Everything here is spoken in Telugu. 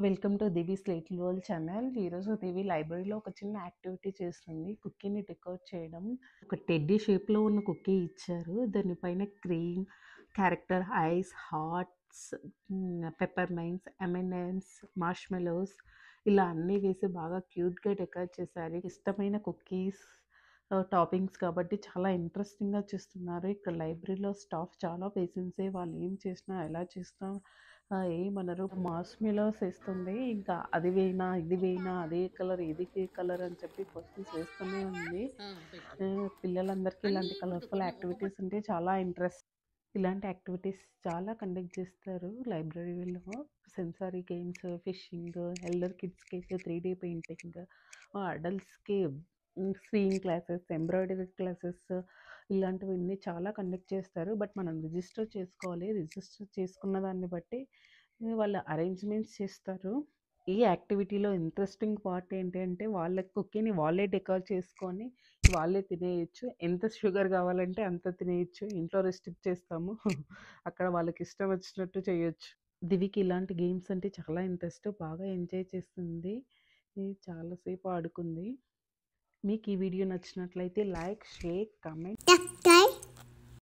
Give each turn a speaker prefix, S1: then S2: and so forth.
S1: Welcome to Divi's little world channel. ఈరోజు దివి లైబ్రరీలో ఒక చిన్న యాక్టివిటీ చేస్తుంది. కుక్కీని డెకరేట్ చేయడం. ఒక టెడ్డీ షేప్లో ఉన్న కుక్కీ ఇచ్చారు. దానిపైన cream, character eyes, hearts, peppermints, M N Ms, marshmallows ఇలా అన్నీ వేసి బాగా క్యూట్గా డెకరేట్ చేశారు. ఇష్టమైన కుక్కీస్ టాపింగ్స్ కాబట్టి చాలా ఇంట్రెస్టింగ్గా చేస్తున్నారు. ఇక్కడ లైబ్రరీలో స్టాఫ్ చాలా పేషెన్సే. వాళ్ళు ఏం చేసినా ఎలా చేసినా ఏమనరు. మార్ష్మెలోస్ వేస్తుంది. ఇంకా అది వేయినా ఇది వేయినా అదే కలర్ ఇది ఏ కలర్ అని చెప్పి క్వశ్చన్స్ వేస్తూనే ఉంది. పిల్లలందరికీ ఇలాంటి కలర్ఫుల్ యాక్టివిటీస్ అంటే చాలా ఇంట్రెస్ట్. ఇలాంటి యాక్టివిటీస్ చాలా కండక్ట్ చేస్తారు లైబ్రరీలో. సెన్సారీ గేమ్స్, ఫిషింగ్, ఎల్డర్ కిడ్స్కి అయితే 3D పెయింటింగ్, అడల్ట్స్కి స్వింగ్ క్లాసెస్, ఎంబ్రాయిడరీ క్లాసెస్ ఇలాంటివన్నీ చాలా కండక్ట్ చేస్తారు. బట్ మనం రిజిస్టర్ చేసుకోవాలి. రిజిస్టర్ చేసుకున్న దాన్ని బట్టి వాళ్ళు అరేంజ్మెంట్స్ చేస్తారు. ఈ యాక్టివిటీలో ఇంట్రెస్టింగ్ పార్ట్ ఏంటంటే వాళ్ళ కుక్కీని వాళ్ళే డెకరేట్ చేసుకొని వాళ్ళే తినేయచ్చు. ఎంత షుగర్ కావాలంటే అంత తినేయచ్చు. ఇంట్లో రెస్ట్రిక్ట్ చేస్తాము. అక్కడ వాళ్ళకి ఇష్టం వచ్చినట్టు చేయొచ్చు. దివికి ఇలాంటి గేమ్స్ అంటే చాలా ఇంట్రెస్ట్. బాగా ఎంజాయ్ చేస్తుంది. చాలాసేపు ఆడుకుంది. మీకు ఈ వీడియో నచ్చినట్లయితే లైక్, షేర్, కామెంట్.